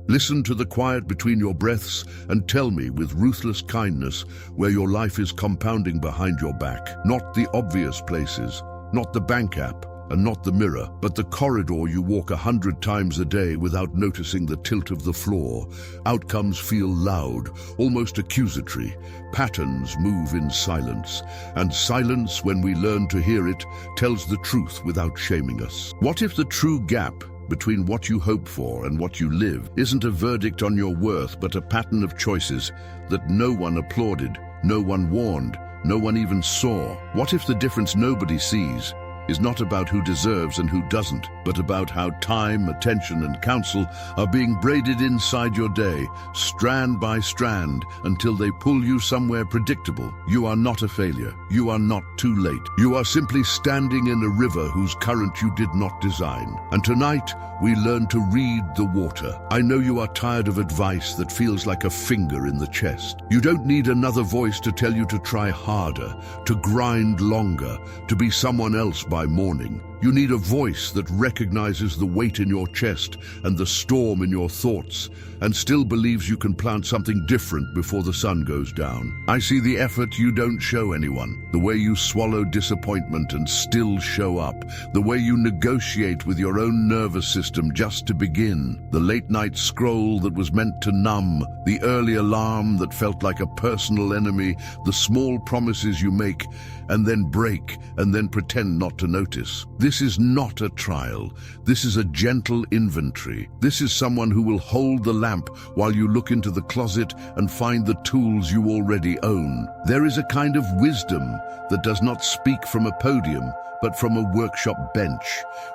Listen to the quiet between your breaths and tell me with ruthless kindness where your life is compounding behind your back. Not the obvious places, not the bank app, and not the mirror, but the corridor you walk 100 times a day without noticing the tilt of the floor. Outcomes feel loud, almost accusatory. Patterns move in silence, and silence, when we learn to hear it, tells the truth without shaming us. What if the true gap between what you hope for and what you live isn't a verdict on your worth, but a pattern of choices that no one applauded, no one warned, no one even saw? What if the difference nobody sees is not about who deserves and who doesn't, but about how time, attention, and counsel are being braided inside your day, strand by strand, until they pull you somewhere predictable? You are not a failure. You are not too late. You are simply standing in a river whose current you did not design. And tonight, we learn to read the water. I know you are tired of advice that feels like a finger in the chest. You don't need another voice to tell you to try harder, to grind longer, to be someone else by morning. You need a voice that recognizes the weight in your chest and the storm in your thoughts, and still believes you can plant something different before the sun goes down. I see the effort you don't show anyone, the way you swallow disappointment and still show up, the way you negotiate with your own nervous system just to begin, the late-night scroll that was meant to numb, the early alarm that felt like a personal enemy, the small promises you make and then break and then pretend not to notice. This is not a trial. This is a gentle inventory. This is someone who will hold the lamp while you look into the closet and find the tools you already own. There is a kind of wisdom that does not speak from a podium, but from a workshop bench.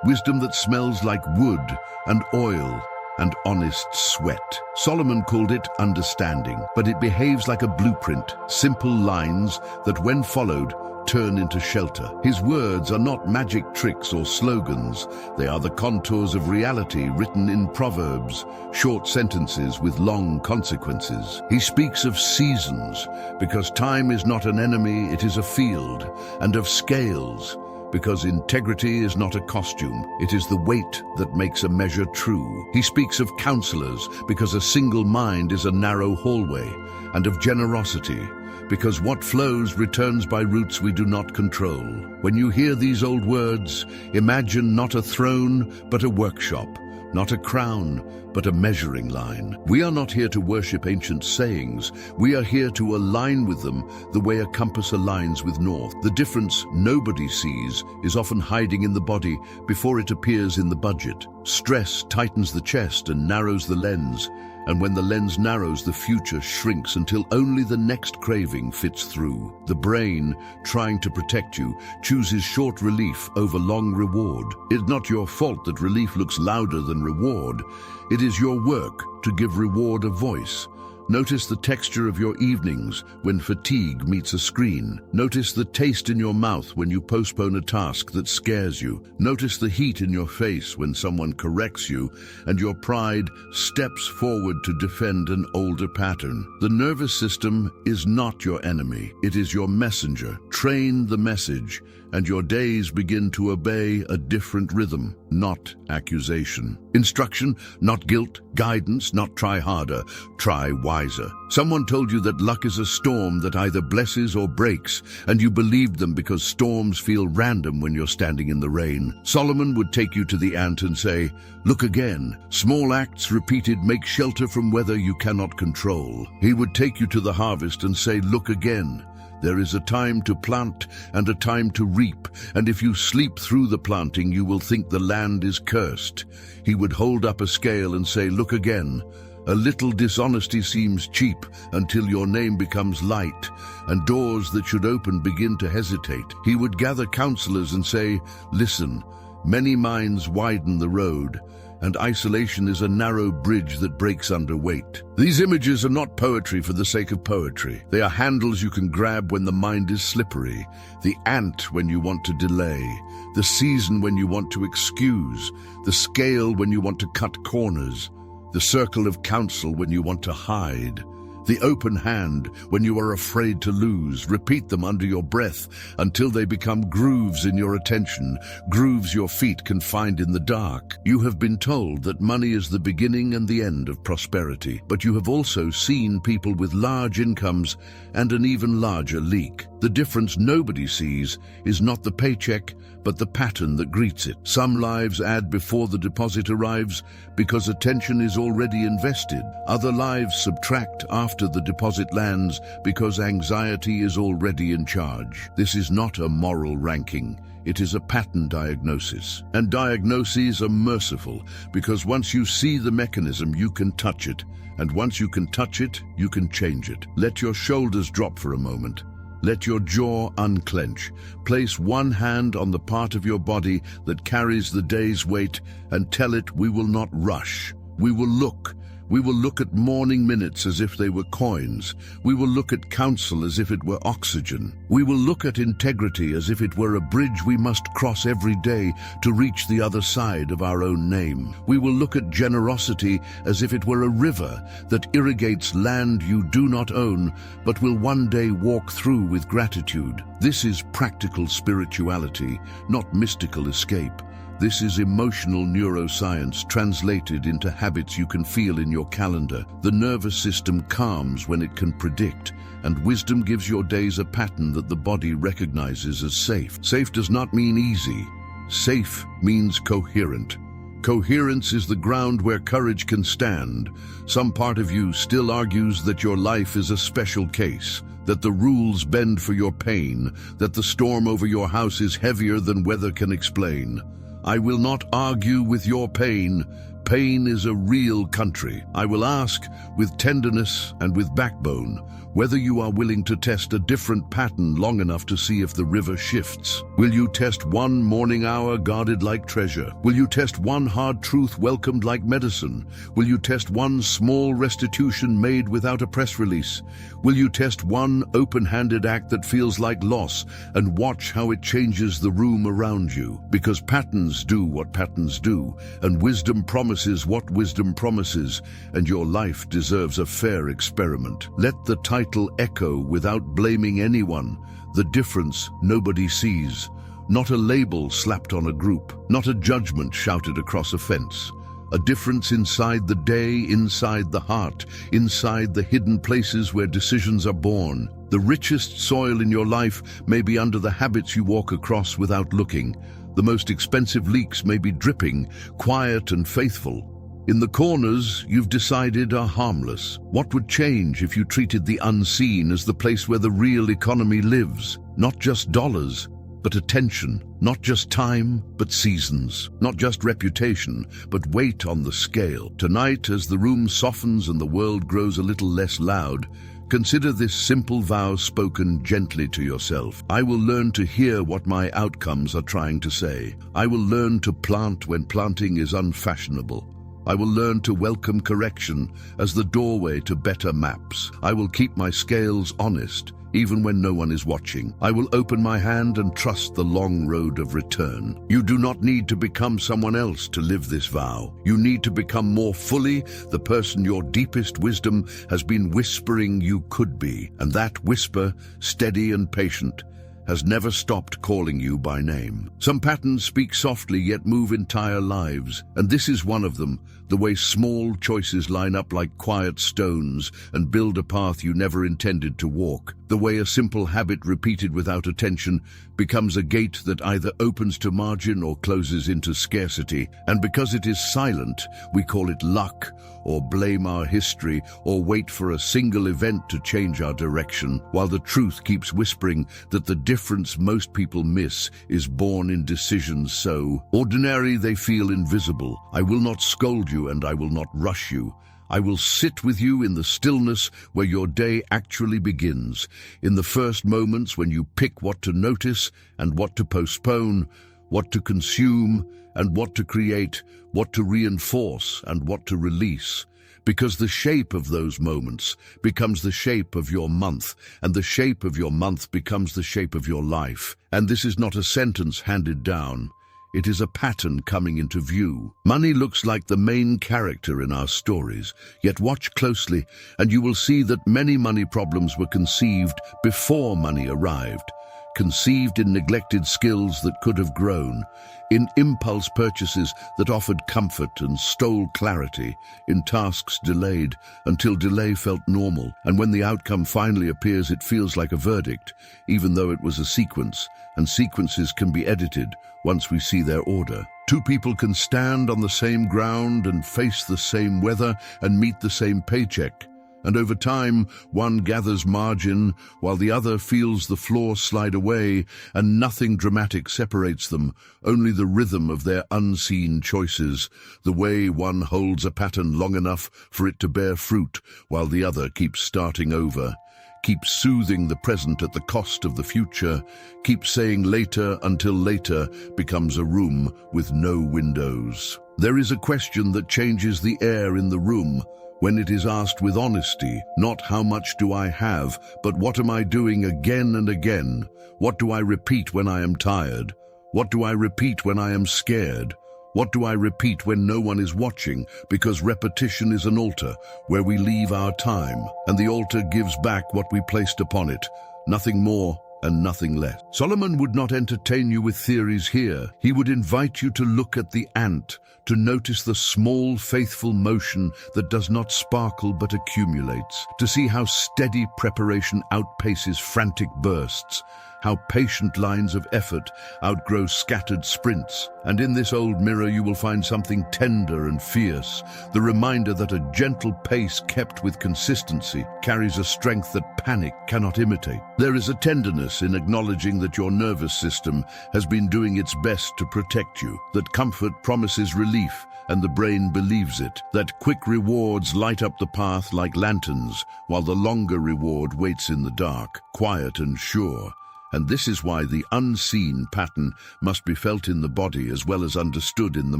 Wisdom that smells like wood and oil and honest sweat. Solomon called it understanding, but it behaves like a blueprint, simple lines that, when followed, turn into shelter. His words are not magic tricks or slogans. They are the contours of reality written in proverbs, short sentences with long consequences. He speaks of seasons, because time is not an enemy, it is a field, and of scales, because integrity is not a costume, it is the weight that makes a measure true. He speaks of counselors, because a single mind is a narrow hallway, and of generosity, because what flows returns by routes we do not control. When you hear these old words, imagine not a throne, but a workshop, not a crown, but a measuring line. We are not here to worship ancient sayings. We are here to align with them the way a compass aligns with north. The difference nobody sees is often hiding in the body before it appears in the budget. Stress tightens the chest and narrows the lens, and when the lens narrows, the future shrinks until only the next craving fits through. The brain, trying to protect you, chooses short relief over long reward. It's not your fault that relief looks louder than reward. It is your work to give reward a voice. Notice the texture of your evenings when fatigue meets a screen. Notice the taste in your mouth when you postpone a task that scares you. Notice the heat in your face when someone corrects you and your pride steps forward to defend an older pattern. The nervous system is not your enemy. It is your messenger. Train the message, and your days begin to obey a different rhythm, not accusation. Instruction, not guilt. Guidance, not try harder, try wiser. Someone told you that luck is a storm that either blesses or breaks, and you believed them because storms feel random when you're standing in the rain. Solomon would take you to the ant and say, "Look again. Small acts repeated make shelter from weather you cannot control." He would take you to the harvest and say, "Look again. There is a time to plant and a time to reap, and if you sleep through the planting, you will think the land is cursed." He would hold up a scale and say, "Look again. A little dishonesty seems cheap until your name becomes light, and doors that should open begin to hesitate." He would gather counselors and say, "Listen, many minds widen the road, and isolation is a narrow bridge that breaks under weight." These images are not poetry for the sake of poetry. They are handles you can grab when the mind is slippery, the ant when you want to delay, the season when you want to excuse, the scale when you want to cut corners, the circle of counsel when you want to hide, The open hand, when you are afraid to lose. Repeat them under your breath until they become grooves in your attention, grooves your feet can find in the dark. You have been told that money is the beginning and the end of prosperity, but you have also seen people with large incomes and an even larger leak. The difference nobody sees is not the paycheck, but the pattern that greets it. Some lives add before the deposit arrives because attention is already invested. Other lives subtract after the deposit lands because anxiety is already in charge. This is not a moral ranking. It is a pattern diagnosis. And diagnoses are merciful because once you see the mechanism, you can touch it. And once you can touch it, you can change it. Let your shoulders drop for a moment. Let your jaw unclench. Place one hand on the part of your body that carries the day's weight and tell it, we will not rush. We will look. We will look at morning minutes as if they were coins. We will look at counsel as if it were oxygen. We will look at integrity as if it were a bridge we must cross every day to reach the other side of our own name. We will look at generosity as if it were a river that irrigates land you do not own, but will one day walk through with gratitude. This is practical spirituality, not mystical escape. This is emotional neuroscience translated into habits you can feel in your calendar. The nervous system calms when it can predict, and wisdom gives your days a pattern that the body recognizes as safe. Safe does not mean easy. Safe means coherent. Coherence is the ground where courage can stand. Some part of you still argues that your life is a special case, that the rules bend for your pain, that the storm over your house is heavier than weather can explain. I will not argue with your pain. Pain is a real country. I will ask, with tenderness and with backbone, whether you are willing to test a different pattern long enough to see if the river shifts. Will you test one morning hour guarded like treasure? Will you test one hard truth welcomed like medicine? Will you test one small restitution made without a press release? Will you test one open-handed act that feels like loss and watch how it changes the room around you? Because patterns do what patterns do, and wisdom promises what wisdom promises, and your life deserves a fair experiment. Let the title echo without blaming anyone. The difference nobody sees. Not a label slapped on a group. Not a judgment shouted across a fence. A difference inside the day, inside the heart, inside the hidden places where decisions are born. The richest soil in your life may be under the habits you walk across without looking. The most expensive leaks may be dripping, quiet and faithful. In the corners you've decided are harmless. What would change if you treated the unseen as the place where the real economy lives? Not just dollars, but attention. Not just time, but seasons. Not just reputation, but weight on the scale. Tonight, as the room softens and the world grows a little less loud, consider this simple vow spoken gently to yourself. I will learn to hear what my outcomes are trying to say. I will learn to plant when planting is unfashionable. I will learn to welcome correction as the doorway to better maps. I will keep my scales honest, even when no one is watching. I will open my hand and trust the long road of return. You do not need to become someone else to live this vow. You need to become more fully the person your deepest wisdom has been whispering you could be. And that whisper, steady and patient, has never stopped calling you by name. Some patterns speak softly yet move entire lives, and this is one of them, the way small choices line up like quiet stones and build a path you never intended to walk. The way a simple habit repeated without attention becomes a gate that either opens to margin or closes into scarcity. And because it is silent, we call it luck, or blame our history, or wait for a single event to change our direction, while the truth keeps whispering that the difference most people miss is born in decisions so ordinary they feel invisible. I will not scold you and I will not rush you. I will sit with you in the stillness where your day actually begins, in the first moments when you pick what to notice and what to postpone, what to consume and what to create, what to reinforce and what to release. Because the shape of those moments becomes the shape of your month, and the shape of your month becomes the shape of your life. And this is not a sentence handed down. It is a pattern coming into view. Money looks like the main character in our stories, yet watch closely and you will see that many money problems were conceived before money arrived, conceived in neglected skills that could have grown, in impulse purchases that offered comfort and stole clarity, in tasks delayed until delay felt normal, and when the outcome finally appears it feels like a verdict, even though it was a sequence, and sequences can be edited once we see their order. Two people can stand on the same ground and face the same weather and meet the same paycheck. And over time, one gathers margin while the other feels the floor slide away, and nothing dramatic separates them, only the rhythm of their unseen choices, the way one holds a pattern long enough for it to bear fruit while the other keeps starting over. Keep soothing the present at the cost of the future. Keep saying later until later becomes a room with no windows. There is a question that changes the air in the room when it is asked with honesty, not how much do I have, but what am I doing again and again? What do I repeat when I am tired? What do I repeat when I am scared? What do I repeat when no one is watching? Because repetition is an altar where we leave our time, and the altar gives back what we placed upon it, nothing more and nothing less. Solomon would not entertain you with theories here. He would invite you to look at the ant, to notice the small, faithful motion that does not sparkle but accumulates, to see how steady preparation outpaces frantic bursts, how patient lines of effort outgrow scattered sprints. And in this old mirror you will find something tender and fierce, the reminder that a gentle pace kept with consistency carries a strength that panic cannot imitate. There is a tenderness in acknowledging that your nervous system has been doing its best to protect you, that comfort promises relief and the brain believes it, that quick rewards light up the path like lanterns, while the longer reward waits in the dark, quiet and sure. And this is why the unseen pattern must be felt in the body as well as understood in the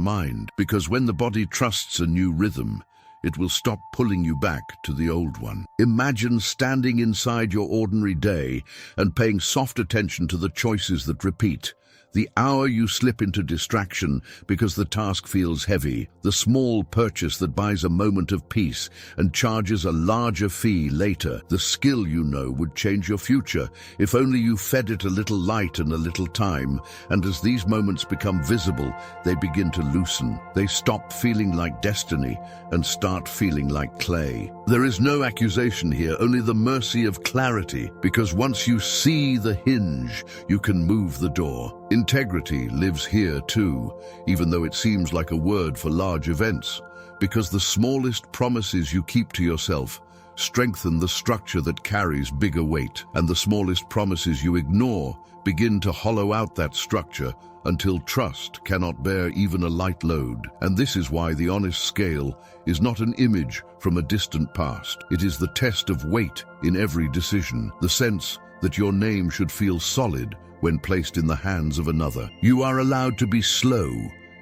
mind, because when the body trusts a new rhythm, it will stop pulling you back to the old one. Imagine standing inside your ordinary day and paying soft attention to the choices that repeat. The hour you slip into distraction because the task feels heavy, the small purchase that buys a moment of peace and charges a larger fee later, the skill you know would change your future if only you fed it a little light and a little time. And as these moments become visible, they begin to loosen. They stop feeling like destiny and start feeling like clay. There is no accusation here, only the mercy of clarity, because once you see the hinge, you can move the door. Integrity lives here too, even though it seems like a word for large events, because the smallest promises you keep to yourself strengthen the structure that carries bigger weight, and the smallest promises you ignore begin to hollow out that structure until trust cannot bear even a light load. And this is why the honest scale is not an image from a distant past. It is the test of weight in every decision, the sense that your name should feel solid when placed in the hands of another. You are allowed to be slow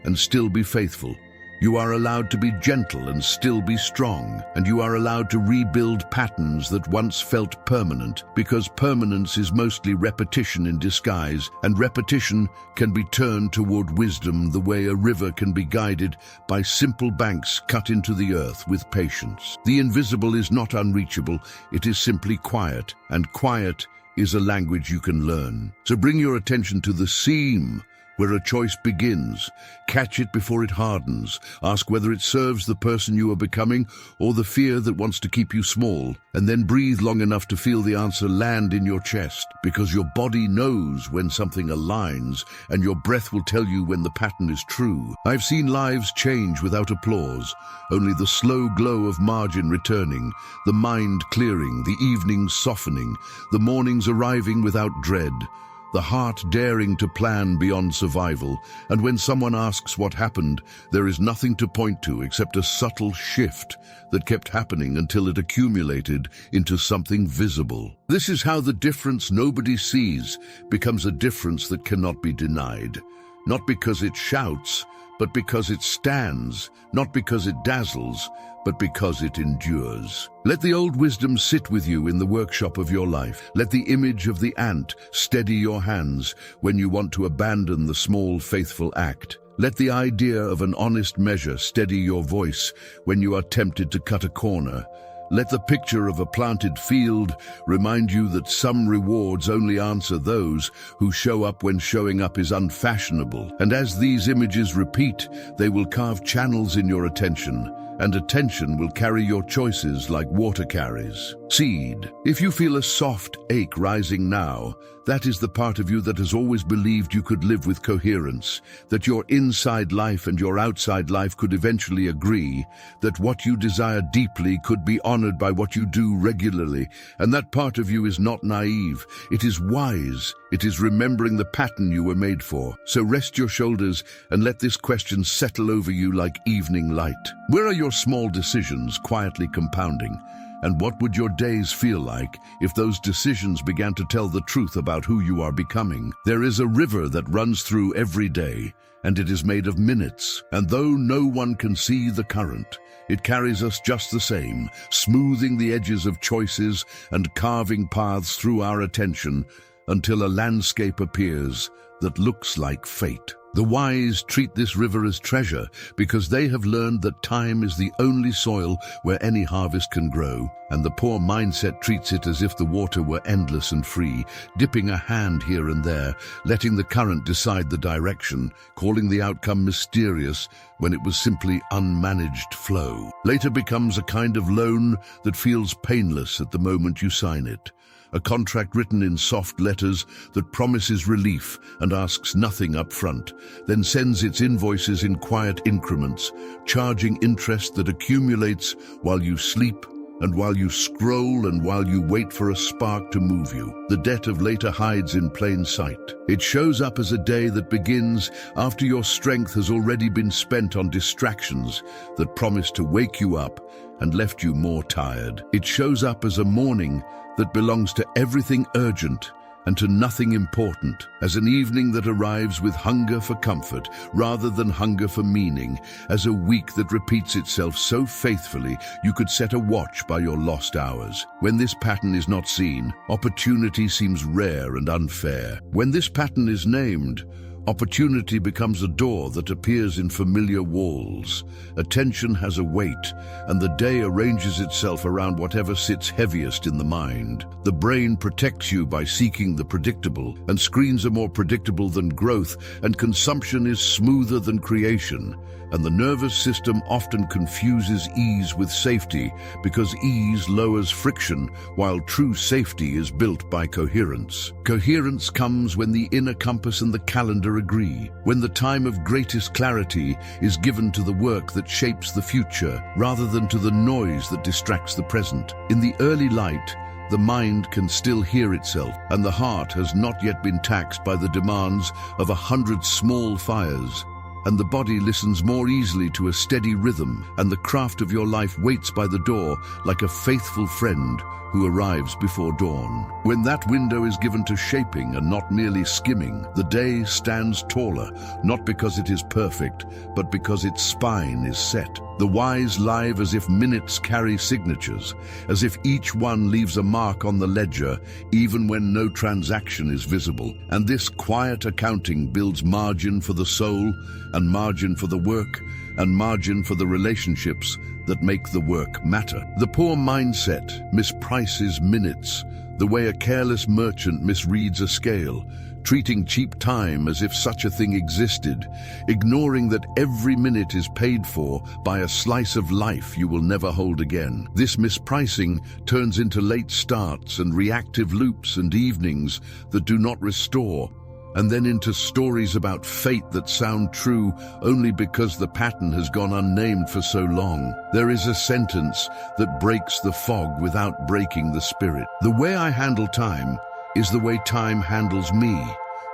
and still be faithful. You are allowed to be gentle and still be strong. And you are allowed to rebuild patterns that once felt permanent, because permanence is mostly repetition in disguise, and repetition can be turned toward wisdom the way a river can be guided by simple banks cut into the earth with patience. The invisible is not unreachable, it is simply quiet, and quiet is a language you can learn. So bring your attention to the seam where a choice begins. Catch it before it hardens. Ask whether it serves the person you are becoming or the fear that wants to keep you small. And then breathe long enough to feel the answer land in your chest, because your body knows when something aligns and your breath will tell you when the pattern is true. I've seen lives change without applause, only the slow glow of margin returning, the mind clearing, the evenings softening, the mornings arriving without dread, the heart daring to plan beyond survival. And when someone asks what happened, there is nothing to point to except a subtle shift that kept happening until it accumulated into something visible. This is how the difference nobody sees becomes a difference that cannot be denied. Not because it shouts, but because it stands, not because it dazzles, but because it endures. Let the old wisdom sit with you in the workshop of your life. Let the image of the ant steady your hands when you want to abandon the small, faithful act. Let the idea of an honest measure steady your voice when you are tempted to cut a corner. Let the picture of a planted field remind you that some rewards only answer those who show up when showing up is unfashionable. And as these images repeat, they will carve channels in your attention, and attention will carry your choices like water carries. Seed. If you feel a soft ache rising now, that is the part of you that has always believed you could live with coherence, that your inside life and your outside life could eventually agree, that what you desire deeply could be honored by what you do regularly. And that part of you is not naive. It is wise. It is remembering the pattern you were made for. So rest your shoulders and let this question settle over you like evening light. Where are your small decisions quietly compounding? And what would your days feel like if those decisions began to tell the truth about who you are becoming? There is a river that runs through every day, and it is made of minutes. And though no one can see the current, it carries us just the same, smoothing the edges of choices and carving paths through our attention until a landscape appears that looks like fate. The wise treat this river as treasure because they have learned that time is the only soil where any harvest can grow, and the poor mindset treats it as if the water were endless and free, dipping a hand here and there, letting the current decide the direction, calling the outcome mysterious when it was simply unmanaged flow. Later becomes a kind of loan that feels painless at the moment you sign it. A contract written in soft letters that promises relief and asks nothing up front, then sends its invoices in quiet increments, charging interest that accumulates while you sleep and while you scroll and while you wait for a spark to move you. The debt of later hides in plain sight. It shows up as a day that begins after your strength has already been spent on distractions that promised to wake you up and left you more tired. It shows up as a morning that belongs to everything urgent and to nothing important, as an evening that arrives with hunger for comfort rather than hunger for meaning, as a week that repeats itself so faithfully you could set a watch by your lost hours. When this pattern is not seen, opportunity seems rare and unfair. When this pattern is named, opportunity becomes a door that appears in familiar walls. Attention has a weight, and the day arranges itself around whatever sits heaviest in the mind. The brain protects you by seeking the predictable, and screens are more predictable than growth, and consumption is smoother than creation. And the nervous system often confuses ease with safety because ease lowers friction, while true safety is built by coherence. Coherence comes when the inner compass and the calendar agree, when the time of greatest clarity is given to the work that shapes the future rather than to the noise that distracts the present. In the early light, the mind can still hear itself, and the heart has not yet been taxed by the demands of 100 small fires. And the body listens more easily to a steady rhythm, and the craft of your life waits by the door like a faithful friend who arrives before dawn. When that window is given to shaping and not merely skimming, the day stands taller, not because it is perfect, but because its spine is set. The wise live as if minutes carry signatures, as if each one leaves a mark on the ledger, even when no transaction is visible. And this quiet accounting builds margin for the soul, and margin for the work, and margin for the relationships that make the work matter. The poor mindset misprices minutes, the way a careless merchant misreads a scale, treating cheap time as if such a thing existed, ignoring that every minute is paid for by a slice of life you will never hold again. This mispricing turns into late starts and reactive loops and evenings that do not restore, and then into stories about fate that sound true only because the pattern has gone unnamed for so long. There is a sentence that breaks the fog without breaking the spirit. The way I handle time is the way time handles me.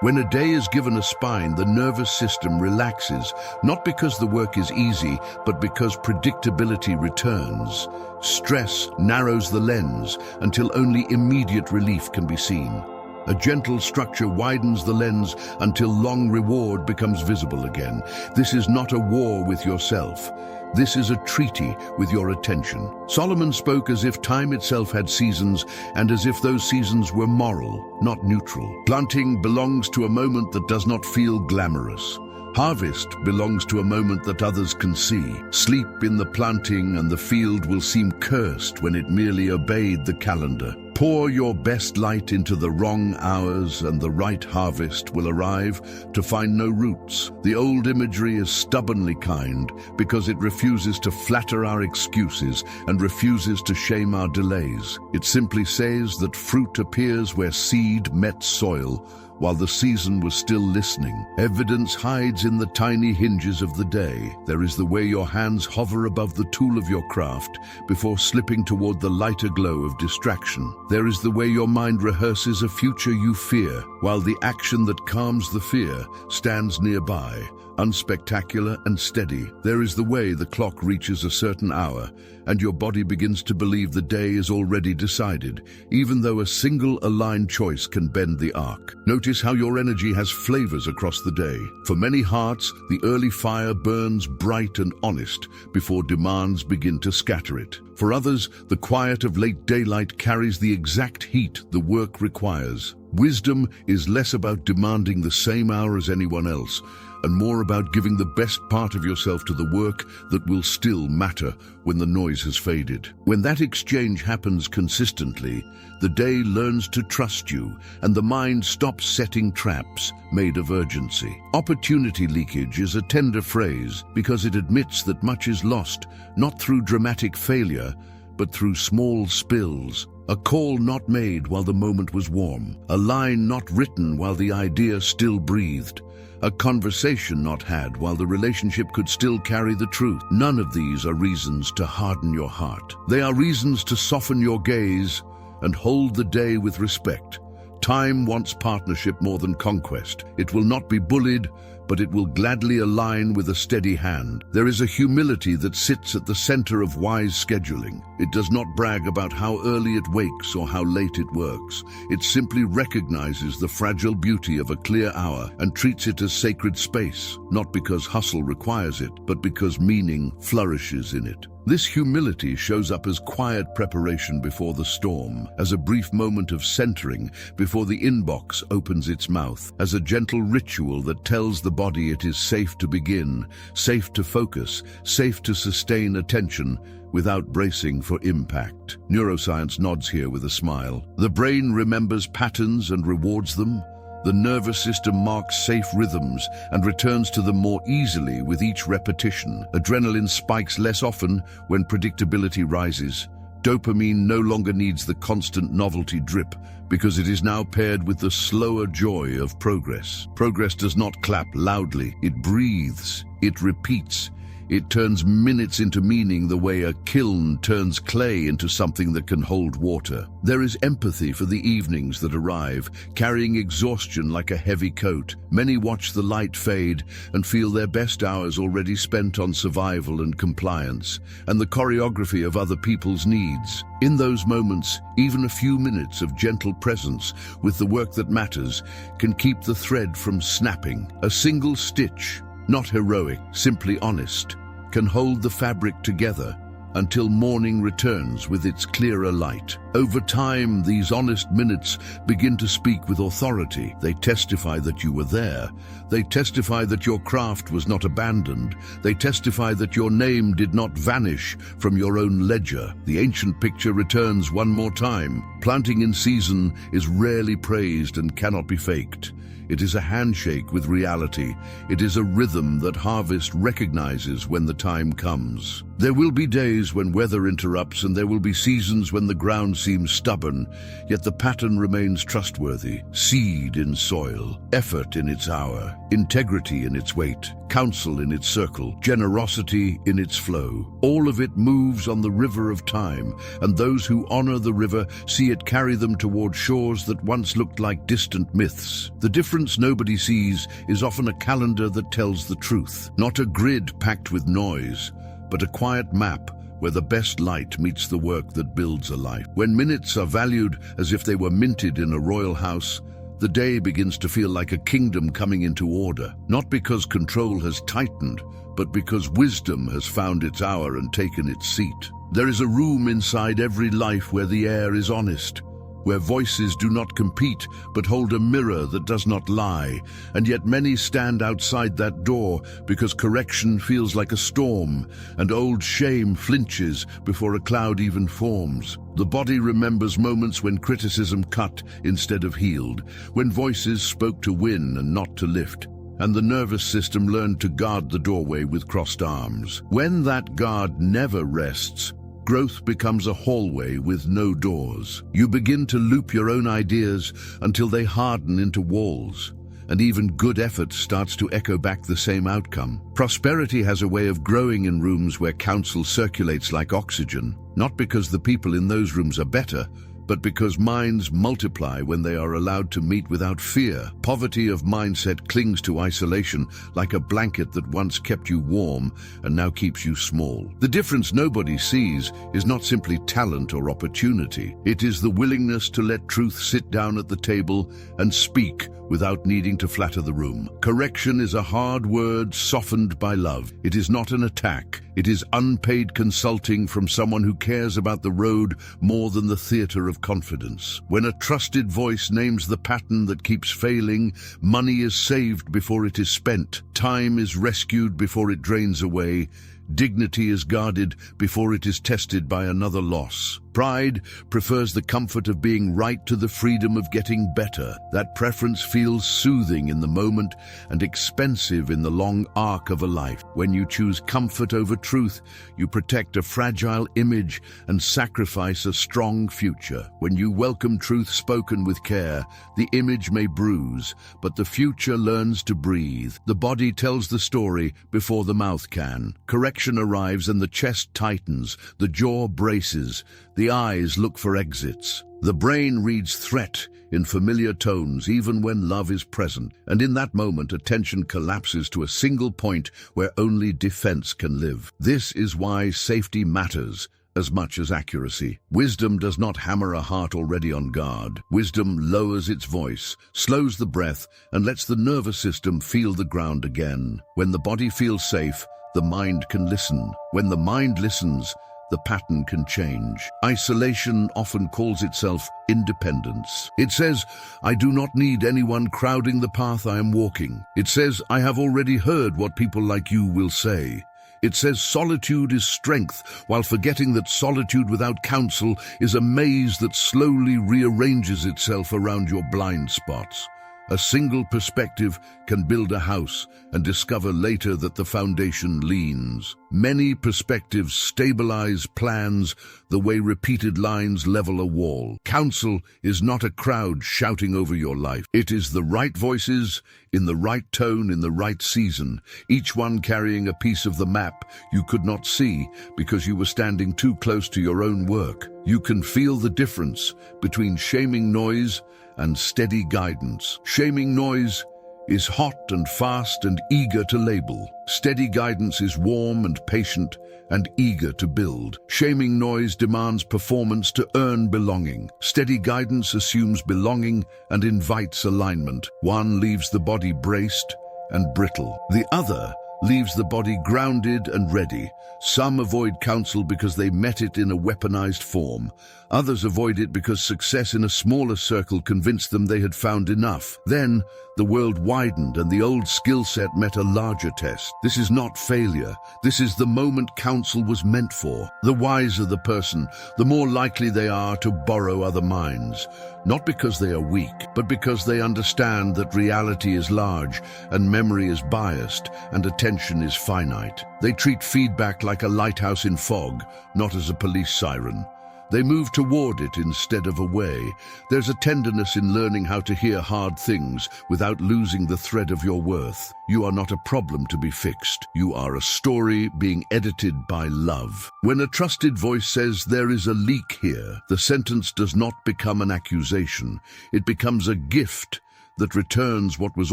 When a day is given a spine, the nervous system relaxes, not because the work is easy, but because predictability returns. Stress narrows the lens until only immediate relief can be seen. A gentle structure widens the lens until long reward becomes visible again. This is not a war with yourself. This is a treaty with your attention. Solomon spoke as if time itself had seasons, and as if those seasons were moral, not neutral. Planting belongs to a moment that does not feel glamorous. Harvest belongs to a moment that others can see. Sleep in the planting and the field will seem cursed when it merely obeyed the calendar. Pour your best light into the wrong hours and the right harvest will arrive to find no roots. The old imagery is stubbornly kind because it refuses to flatter our excuses and refuses to shame our delays. It simply says that fruit appears where seed met soil, while the season was still listening. Evidence hides in the tiny hinges of the day. There is the way your hands hover above the tool of your craft before slipping toward the lighter glow of distraction. There is the way your mind rehearses a future you fear, while the action that calms the fear stands nearby, unspectacular and steady. There is the way the clock reaches a certain hour, and your body begins to believe the day is already decided, even though a single aligned choice can bend the arc. Notice how your energy has flavors across the day. For many hearts, the early fire burns bright and honest before demands begin to scatter it. For others, the quiet of late daylight carries the exact heat the work requires. Wisdom is less about demanding the same hour as anyone else, and more about giving the best part of yourself to the work that will still matter when the noise has faded. When that exchange happens consistently, the day learns to trust you, and the mind stops setting traps made of urgency. Opportunity leakage is a tender phrase because it admits that much is lost, not through dramatic failure, but through small spills. A call not made while the moment was warm, a line not written while the idea still breathed, a conversation not had while the relationship could still carry the truth. None of these are reasons to harden your heart. They are reasons to soften your gaze and hold the day with respect. Time wants partnership more than conquest. It will not be bullied, but it will gladly align with a steady hand. There is a humility that sits at the center of wise scheduling. It does not brag about how early it wakes or how late it works. It simply recognizes the fragile beauty of a clear hour and treats it as sacred space, not because hustle requires it, but because meaning flourishes in it. This humility shows up as quiet preparation before the storm, as a brief moment of centering before the inbox opens its mouth, as a gentle ritual that tells the body it is safe to begin, safe to focus, safe to sustain attention without bracing for impact. Neuroscience nods here with a smile. The brain remembers patterns and rewards them. The nervous system marks safe rhythms and returns to them more easily with each repetition. Adrenaline spikes less often when predictability rises. Dopamine no longer needs the constant novelty drip because it is now paired with the slower joy of progress. Progress does not clap loudly. It breathes. It repeats. It turns minutes into meaning the way a kiln turns clay into something that can hold water. There is empathy for the evenings that arrive, carrying exhaustion like a heavy coat. Many watch the light fade and feel their best hours already spent on survival and compliance, and the choreography of other people's needs. In those moments, even a few minutes of gentle presence with the work that matters can keep the thread from snapping. A single stitch, not heroic, simply honest, can hold the fabric together until morning returns with its clearer light. Over time, these honest minutes begin to speak with authority. They testify that you were there. They testify that your craft was not abandoned. They testify that your name did not vanish from your own ledger. The ancient picture returns one more time. Planting in season is rarely praised and cannot be faked. It is a handshake with reality. It is a rhythm that harvest recognizes when the time comes. There will be days when weather interrupts, and there will be seasons when the ground seems stubborn, yet the pattern remains trustworthy. Seed in soil, effort in its hour, integrity in its weight, counsel in its circle, generosity in its flow. All of it moves on the river of time, and those who honor the river see it carry them toward shores that once looked like distant myths. The difference nobody sees is often a calendar that tells the truth, not a grid packed with noise, but a quiet map where the best light meets the work that builds a life. When minutes are valued as if they were minted in a royal house, the day begins to feel like a kingdom coming into order, not because control has tightened, but because wisdom has found its hour and taken its seat. There is a room inside every life where the air is honest, where voices do not compete but hold a mirror that does not lie, and yet many stand outside that door because correction feels like a storm, and old shame flinches before a cloud even forms. The body remembers moments when criticism cut instead of healed, when voices spoke to win and not to lift, and the nervous system learned to guard the doorway with crossed arms. When that guard never rests, growth becomes a hallway with no doors. You begin to loop your own ideas until they harden into walls, and even good effort starts to echo back the same outcome. Prosperity has a way of growing in rooms where counsel circulates like oxygen, not because the people in those rooms are better, but because minds multiply when they are allowed to meet without fear. Poverty of mindset clings to isolation like a blanket that once kept you warm and now keeps you small. The difference nobody sees is not simply talent or opportunity. It is the willingness to let truth sit down at the table and speak without needing to flatter the room. Correction is a hard word softened by love. It is not an attack. It is unpaid consulting from someone who cares about the road more than the theater of confidence. When a trusted voice names the pattern that keeps failing, money is saved before it is spent, time is rescued before it drains away, dignity is guarded before it is tested by another loss. Pride prefers the comfort of being right to the freedom of getting better. That preference feels soothing in the moment and expensive in the long arc of a life. When you choose comfort over truth, you protect a fragile image and sacrifice a strong future. When you welcome truth spoken with care, the image may bruise, but the future learns to breathe. The body tells the story before the mouth can. Correction arrives and the chest tightens, the jaw braces, the eyes look for exits. The brain reads threat in familiar tones even when love is present, and in that moment attention collapses to a single point where only defense can live. This is why safety matters as much as accuracy. Wisdom does not hammer a heart already on guard. Wisdom lowers its voice, slows the breath, and lets the nervous system feel the ground again. When the body feels safe, the mind can listen. When the mind listens, the pattern can change. Isolation often calls itself independence. It says, I do not need anyone crowding the path I am walking. It says, I have already heard what people like you will say. It says solitude is strength, while forgetting that solitude without counsel is a maze that slowly rearranges itself around your blind spots. A single perspective can build a house and discover later that the foundation leans. Many perspectives stabilize plans the way repeated lines level a wall. Counsel is not a crowd shouting over your life. It is the right voices, in the right tone, in the right season, each one carrying a piece of the map you could not see because you were standing too close to your own work. You can feel the difference between shaming noise and steady guidance. Shaming noise is hot and fast and eager to label. Steady guidance is warm and patient and eager to build. Shaming noise demands performance to earn belonging. Steady guidance assumes belonging and invites alignment. One leaves the body braced and brittle. The other leaves the body grounded and ready. Some avoid counsel because they met it in a weaponized form. Others avoid it because success in a smaller circle convinced them they had found enough. Then, the world widened and the old skill set met a larger test. This is not failure. This is the moment counsel was meant for. The wiser the person, the more likely they are to borrow other minds. Not because they are weak, but because they understand that reality is large and memory is biased and attention is finite. They treat feedback like a lighthouse in fog, not as a police siren. They move toward it instead of away. There's a tenderness in learning how to hear hard things without losing the thread of your worth. You are not a problem to be fixed. You are a story being edited by love. When a trusted voice says there is a leak here, the sentence does not become an accusation. It becomes a gift that returns what was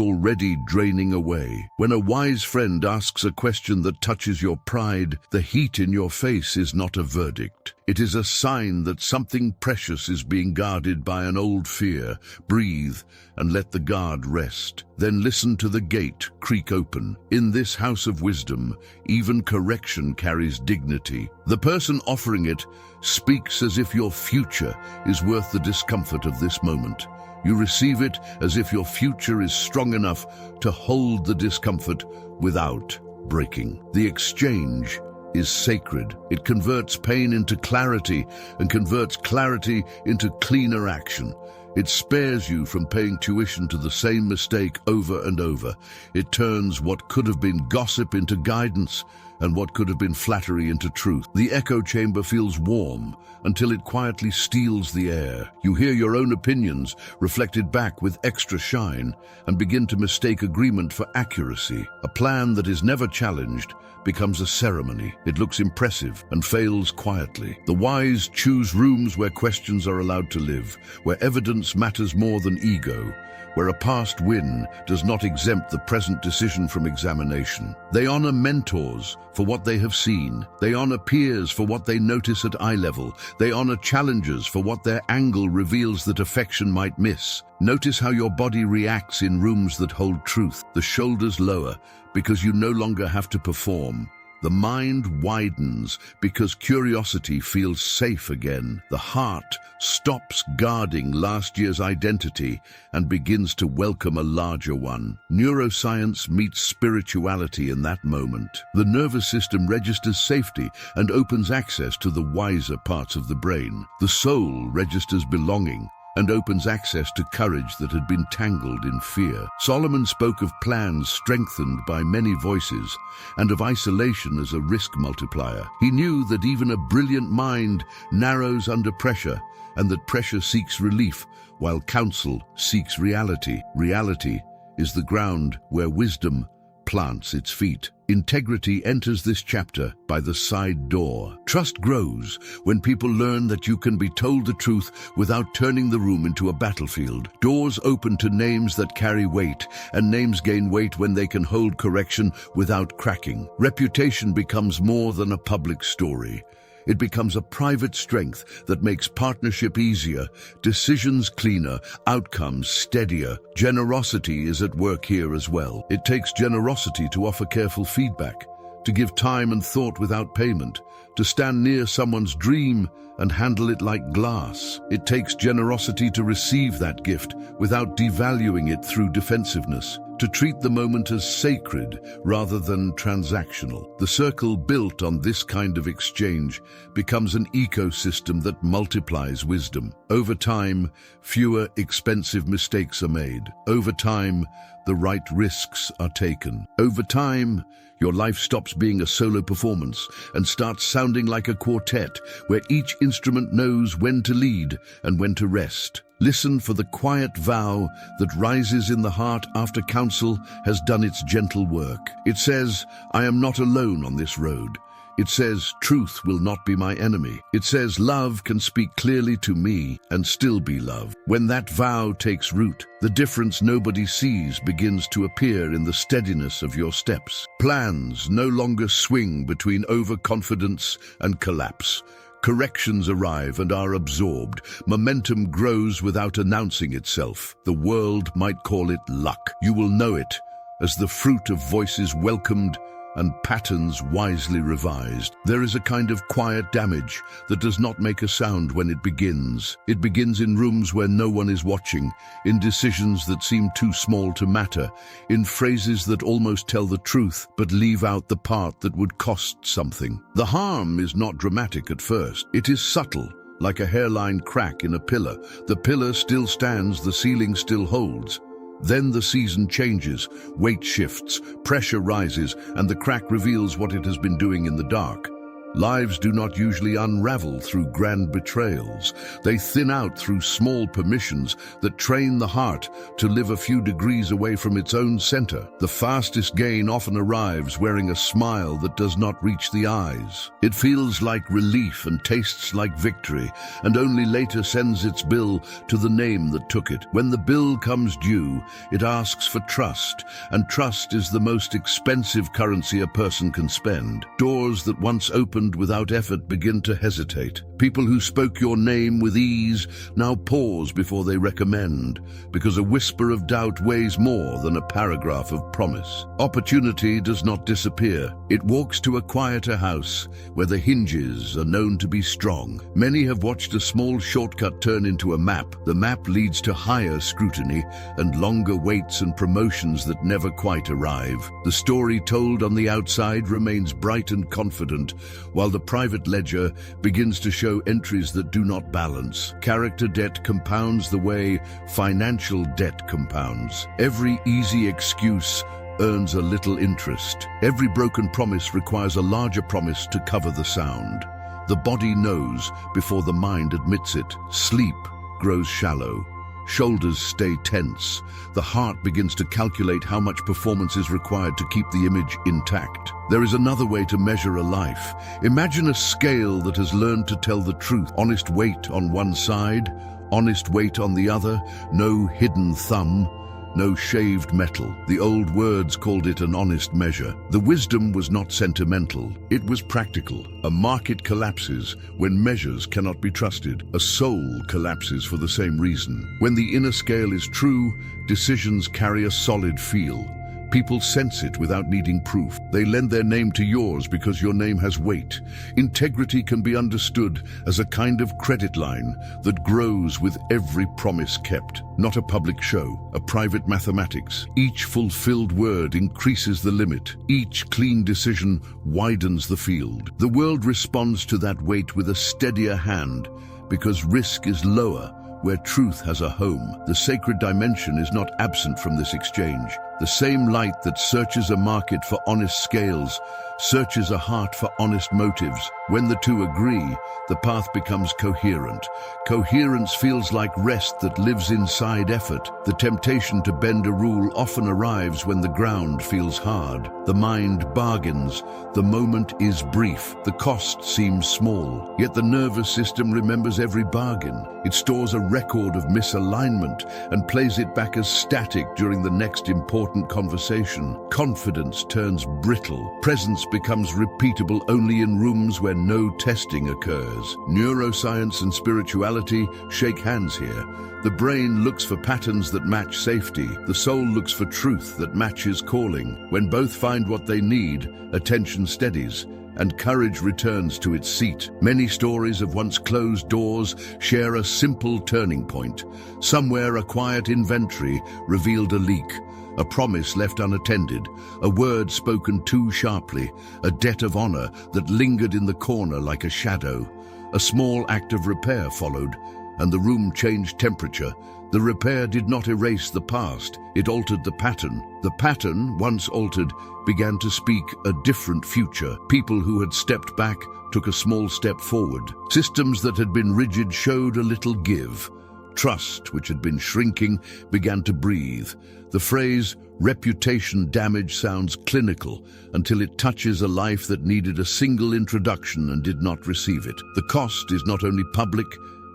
already draining away. When a wise friend asks a question that touches your pride, the heat in your face is not a verdict. It is a sign that something precious is being guarded by an old fear. Breathe and let the guard rest. Then listen to the gate creak open. In this house of wisdom, even correction carries dignity. The person offering it speaks as if your future is worth the discomfort of this moment. You receive it as if your future is strong enough to hold the discomfort without breaking. The exchange is sacred. It converts pain into clarity and converts clarity into cleaner action. It spares you from paying tuition to the same mistake over and over. It turns what could have been gossip into guidance and what could have been flattery into truth. The echo chamber feels warm until it quietly steals the air. You hear your own opinions reflected back with extra shine and begin to mistake agreement for accuracy. A plan that is never challenged becomes a ceremony. It looks impressive and fails quietly. The wise choose rooms where questions are allowed to live, where evidence matters more than ego, where a past win does not exempt the present decision from examination. They honor mentors for what they have seen. They honor peers for what they notice at eye level. They honor challengers for what their angle reveals that affection might miss. Notice how your body reacts in rooms that hold truth. The shoulders lower because you no longer have to perform. The mind widens because curiosity feels safe again. The heart stops guarding last year's identity and begins to welcome a larger one. Neuroscience meets spirituality in that moment. The nervous system registers safety and opens access to the wiser parts of the brain. The soul registers belonging and opens access to courage that had been tangled in fear. Solomon spoke of plans strengthened by many voices and of isolation as a risk multiplier. He knew that even a brilliant mind narrows under pressure and that pressure seeks relief while counsel seeks reality. Reality is the ground where wisdom plants its feet. Integrity enters this chapter by the side door. Trust grows when people learn that you can be told the truth without turning the room into a battlefield. Doors open to names that carry weight, and names gain weight when they can hold correction without cracking. Reputation becomes more than a public story. It becomes a private strength that makes partnership easier, decisions cleaner, outcomes steadier. Generosity is at work here as well. It takes generosity to offer careful feedback, to give time and thought without payment, to stand near someone's dream and handle it like glass. It takes generosity to receive that gift without devaluing it through defensiveness, to treat the moment as sacred rather than transactional. The circle built on this kind of exchange becomes an ecosystem that multiplies wisdom. Over time, fewer expensive mistakes are made. Over time, the right risks are taken. Over time, your life stops being a solo performance and starts sounding like a quartet where each instrument knows when to lead and when to rest. Listen for the quiet vow that rises in the heart after counsel has done its gentle work. It says, I am not alone on this road. It says, truth will not be my enemy. It says, love can speak clearly to me and still be love. When that vow takes root, the difference nobody sees begins to appear in the steadiness of your steps. Plans no longer swing between overconfidence and collapse. Corrections arrive and are absorbed. Momentum grows without announcing itself. The world might call it luck. You will know it as the fruit of voices welcomed and patterns wisely revised. There is a kind of quiet damage that does not make a sound when it begins. It begins in rooms where no one is watching, in decisions that seem too small to matter, in phrases that almost tell the truth but leave out the part that would cost something. The harm is not dramatic at first. It is subtle, like a hairline crack in a pillar. The pillar still stands, the ceiling still holds. Then the season changes, weight shifts, pressure rises, and the crack reveals what it has been doing in the dark. Lives do not usually unravel through grand betrayals. They thin out through small permissions that train the heart to live a few degrees away from its own center. The fastest gain often arrives wearing a smile that does not reach the eyes. It feels like relief and tastes like victory, and only later sends its bill to the name that took it. When the bill comes due, it asks for trust, and trust is the most expensive currency a person can spend. Doors that once opened without effort begin to hesitate. People who spoke your name with ease now pause before they recommend, because a whisper of doubt weighs more than a paragraph of promise. Opportunity does not disappear. It walks to a quieter house where the hinges are known to be strong. Many have watched a small shortcut turn into a map. The map leads to higher scrutiny and longer waits and promotions that never quite arrive. The story told on the outside remains bright and confident, while the private ledger begins to show entries that do not balance. Character debt compounds the way financial debt compounds. Every easy excuse earns a little interest. Every broken promise requires a larger promise to cover the sound. The body knows before the mind admits it. Sleep grows shallow. Shoulders stay tense. The heart begins to calculate how much performance is required to keep the image intact. There is another way to measure a life. Imagine a scale that has learned to tell the truth. Honest weight on one side, honest weight on the other, no hidden thumb, no shaved metal. The old words called it an honest measure. The wisdom was not sentimental, it was practical. A market collapses when measures cannot be trusted. A soul collapses for the same reason. When the inner scale is true, decisions carry a solid feel. People sense it without needing proof. They lend their name to yours because your name has weight. Integrity can be understood as a kind of credit line that grows with every promise kept. Not a public show, a private mathematics. Each fulfilled word increases the limit. Each clean decision widens the field. The world responds to that weight with a steadier hand because risk is lower where truth has a home. The sacred dimension is not absent from this exchange. The same light that searches a market for honest scales searches a heart for honest motives. When the two agree, the path becomes coherent. Coherence feels like rest that lives inside effort. The temptation to bend a rule often arrives when the ground feels hard. The mind bargains. The moment is brief. The cost seems small. Yet the nervous system remembers every bargain. It stores a record of misalignment and plays it back as static during the next important conversation. Confidence turns brittle. Presence becomes repeatable only in rooms where no testing occurs. Neuroscience and spirituality shake hands here. The brain looks for patterns that match safety. The soul looks for truth that matches calling. When both find what they need, attention steadies, and courage returns to its seat. Many stories of once closed doors share a simple turning point. Somewhere a quiet inventory revealed a leak, a promise left unattended, a word spoken too sharply, a debt of honor that lingered in the corner like a shadow. A small act of repair followed, and the room changed temperature. The repair did not erase the past, it altered the pattern. The pattern, once altered, began to speak a different future. People who had stepped back took a small step forward. Systems that had been rigid showed a little give. Trust, which had been shrinking, began to breathe. The phrase, reputation damage, sounds clinical until it touches a life that needed a single introduction and did not receive it. The cost is not only public,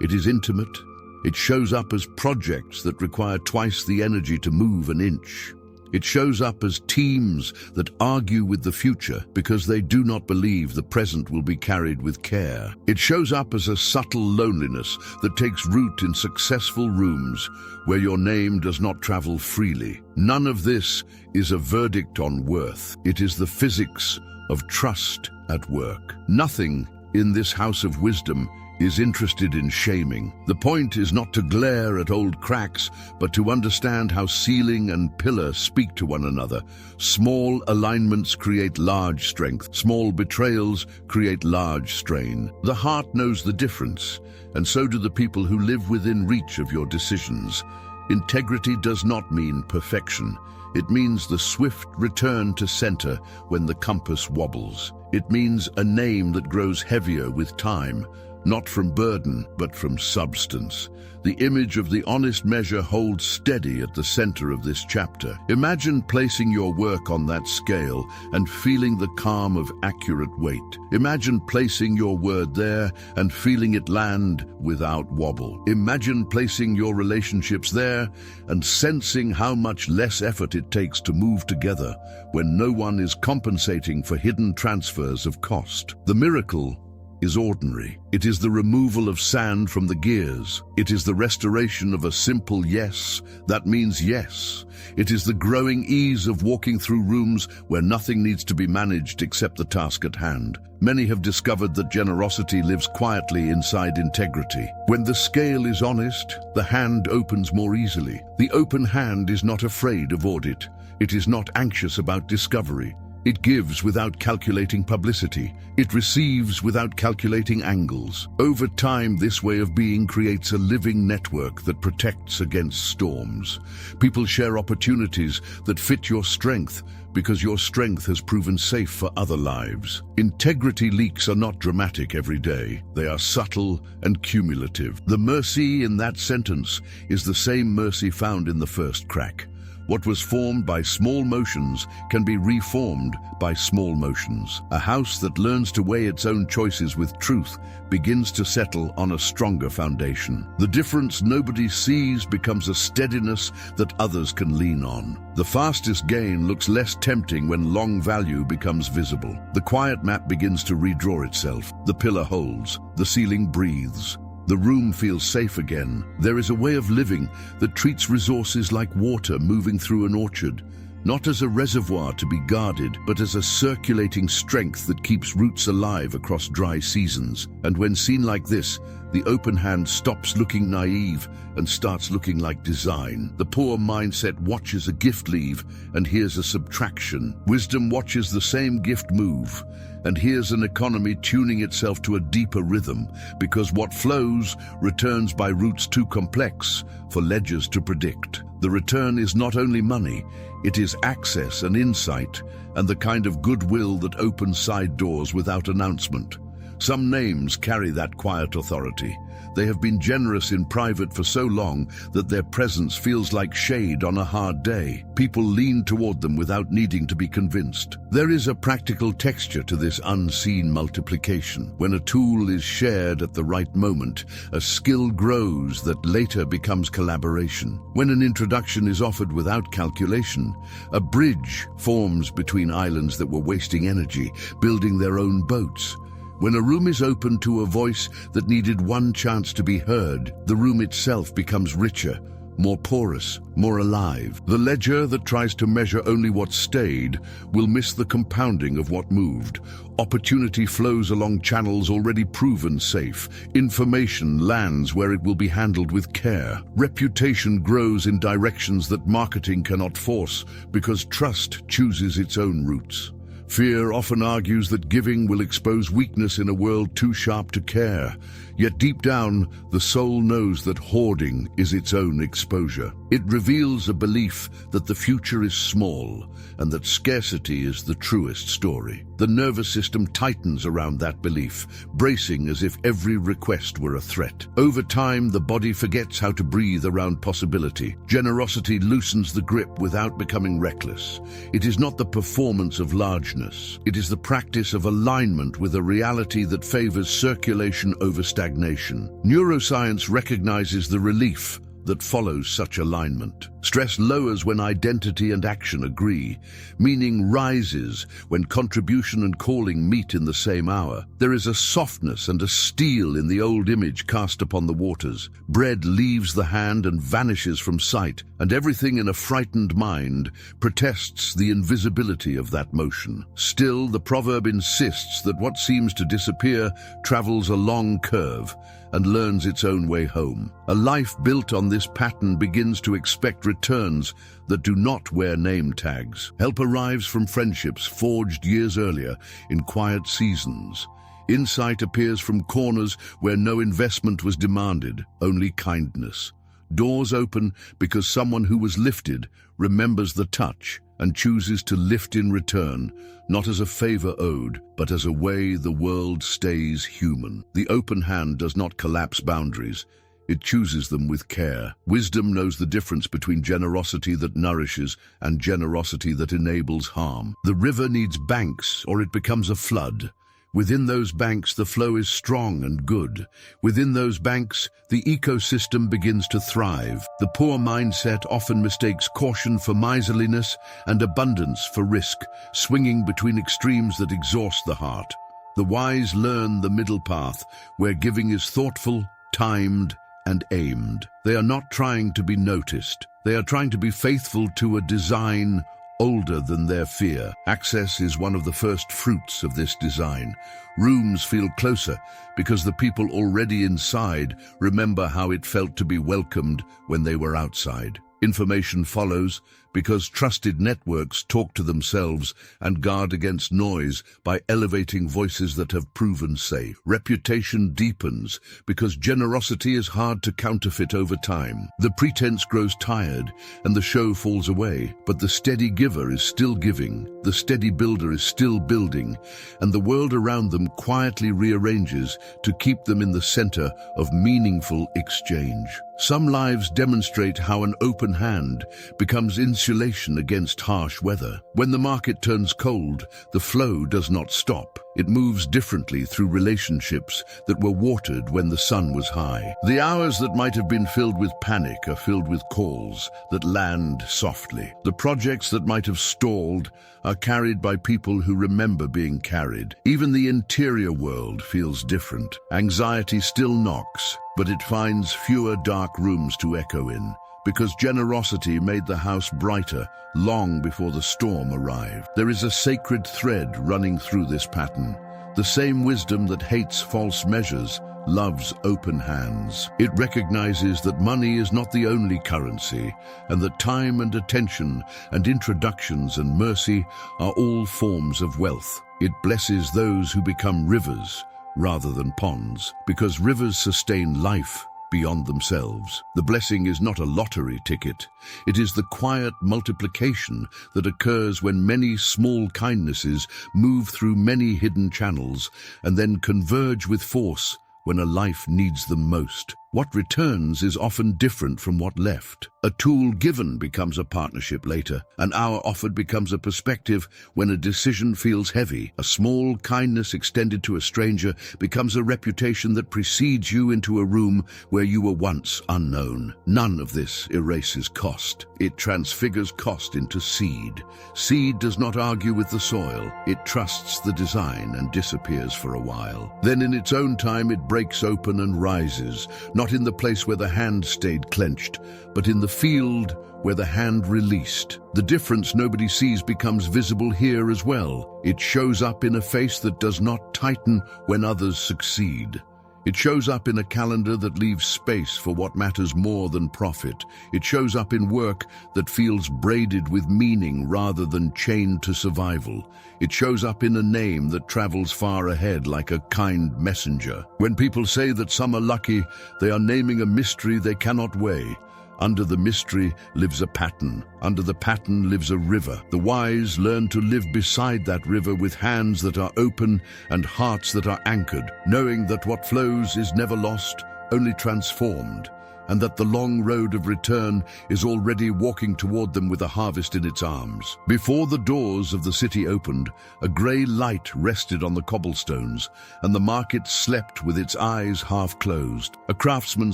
it is intimate. It shows up as projects that require twice the energy to move an inch. It shows up as teams that argue with the future because they do not believe the present will be carried with care. It shows up as a subtle loneliness that takes root in successful rooms where your name does not travel freely. None of this is a verdict on worth. It is the physics of trust at work. Nothing in this house of wisdom is interested in shaming. The point is not to glare at old cracks, but to understand how ceiling and pillar speak to one another. Small alignments create large strength. Small betrayals create large strain. The heart knows the difference, and so do the people who live within reach of your decisions. Integrity does not mean perfection. It means the swift return to center when the compass wobbles. It means a name that grows heavier with time, not from burden, but from substance. The image of the honest measure holds steady at the center of this chapter. Imagine placing your work on that scale and feeling the calm of accurate weight. Imagine placing your word there and feeling it land without wobble. Imagine placing your relationships there and sensing how much less effort it takes to move together when no one is compensating for hidden transfers of cost. The miracle is ordinary. It is the removal of sand from the gears. It is the restoration of a simple yes that means yes. It is the growing ease of walking through rooms where nothing needs to be managed except the task at hand. Many have discovered that generosity lives quietly inside integrity. When the scale is honest, the hand opens more easily. The open hand is not afraid of audit. It is not anxious about discovery. It gives without calculating publicity. It receives without calculating angles. Over time, this way of being creates a living network that protects against storms. People share opportunities that fit your strength because your strength has proven safe for other lives. Integrity leaks are not dramatic every day. They are subtle and cumulative. The mercy in that sentence is the same mercy found in the first crack. What was formed by small motions can be reformed by small motions. A house that learns to weigh its own choices with truth begins to settle on a stronger foundation. The difference nobody sees becomes a steadiness that others can lean on. The fastest gain looks less tempting when long value becomes visible. The quiet map begins to redraw itself. The pillar holds. The ceiling breathes. The room feels safe again. There is a way of living that treats resources like water moving through an orchard, not as a reservoir to be guarded, but as a circulating strength that keeps roots alive across dry seasons. And when seen like this, the open hand stops looking naive and starts looking like design. The poor mindset watches a gift leave and hears a subtraction. Wisdom watches the same gift move and hears an economy tuning itself to a deeper rhythm, because what flows returns by routes too complex for ledgers to predict. The return is not only money, it is access and insight, and the kind of goodwill that opens side doors without announcement. Some names carry that quiet authority. They have been generous in private for so long that their presence feels like shade on a hard day. People lean toward them without needing to be convinced. There is a practical texture to this unseen multiplication. When a tool is shared at the right moment, a skill grows that later becomes collaboration. When an introduction is offered without calculation, a bridge forms between islands that were wasting energy, building their own boats. When a room is open to a voice that needed one chance to be heard, the room itself becomes richer, more porous, more alive. The ledger that tries to measure only what stayed will miss the compounding of what moved. Opportunity flows along channels already proven safe. Information lands where it will be handled with care. Reputation grows in directions that marketing cannot force because trust chooses its own routes. Fear often argues that giving will expose weakness in a world too sharp to care. Yet deep down, the soul knows that hoarding is its own exposure. It reveals a belief that the future is small and that scarcity is the truest story. The nervous system tightens around that belief, bracing as if every request were a threat. Over time, the body forgets how to breathe around possibility. Generosity loosens the grip without becoming reckless. It is not the performance of largeness. It is the practice of alignment with a reality that favors circulation over stagnation. Neuroscience recognizes the relief that follows such alignment. Stress lowers when identity and action agree. Meaning rises when contribution and calling meet in the same hour. There is a softness and a steel in the old image cast upon the waters. Bread leaves the hand and vanishes from sight, and everything in a frightened mind protests the invisibility of that motion. Still, the proverb insists that what seems to disappear travels a long curve and learns its own way home. A life built on this pattern begins to expect returns that do not wear name tags. Help arrives from friendships forged years earlier in quiet seasons. Insight appears from corners where no investment was demanded, only kindness. Doors open because someone who was lifted remembers the touch and chooses to lift in return, not as a favor owed, but as a way the world stays human. The open hand does not collapse boundaries. It chooses them with care. Wisdom knows the difference between generosity that nourishes and generosity that enables harm. The river needs banks, or it becomes a flood. Within those banks, the flow is strong and good. Within those banks, the ecosystem begins to thrive. The poor mindset often mistakes caution for miserliness and abundance for risk, swinging between extremes that exhaust the heart. The wise learn the middle path, where giving is thoughtful, timed, and aimed. They are not trying to be noticed. They are trying to be faithful to a design older than their fear. Access is one of the first fruits of this design. Rooms feel closer because the people already inside remember how it felt to be welcomed when they were outside. Information follows because trusted networks talk to themselves and guard against noise by elevating voices that have proven safe. Reputation deepens because generosity is hard to counterfeit over time. The pretense grows tired and the show falls away, but the steady giver is still giving, the steady builder is still building, and the world around them quietly rearranges to keep them in the center of meaningful exchange. Some lives demonstrate how an open hand becomes insulation against harsh weather. When the market turns cold, the flow does not stop. It moves differently through relationships that were watered when the sun was high. The hours that might have been filled with panic are filled with calls that land softly. The projects that might have stalled are carried by people who remember being carried. Even the interior world feels different. Anxiety still knocks, but it finds fewer dark rooms to echo in, because generosity made the house brighter long before the storm arrived. There is a sacred thread running through this pattern. The same wisdom that hates false measures loves open hands. It recognizes that money is not the only currency, and that time and attention and introductions and mercy are all forms of wealth. It blesses those who become rivers rather than ponds, because rivers sustain life beyond themselves. The blessing is not a lottery ticket. It is the quiet multiplication that occurs when many small kindnesses move through many hidden channels and then converge with force when a life needs them most. What returns is often different from what left. A tool given becomes a partnership later. An hour offered becomes a perspective when a decision feels heavy. A small kindness extended to a stranger becomes a reputation that precedes you into a room where you were once unknown. None of this erases cost. It transfigures cost into seed. Seed does not argue with the soil. It trusts the design and disappears for a while. Then in its own time it breaks open and rises, not in the place where the hand stayed clenched, but in the field where the hand released. The difference nobody sees becomes visible here as well. It shows up in a face that does not tighten when others succeed. It shows up in a calendar that leaves space for what matters more than profit. It shows up in work that feels braided with meaning rather than chained to survival. It shows up in a name that travels far ahead like a kind messenger. When people say that some are lucky, they are naming a mystery they cannot weigh. Under the mystery lives a pattern. Under the pattern lives a river. The wise learn to live beside that river with hands that are open and hearts that are anchored, knowing that what flows is never lost, only transformed, and that the long road of return is already walking toward them with a harvest in its arms. Before the doors of the city opened, a grey light rested on the cobblestones, and the market slept with its eyes half closed. A craftsman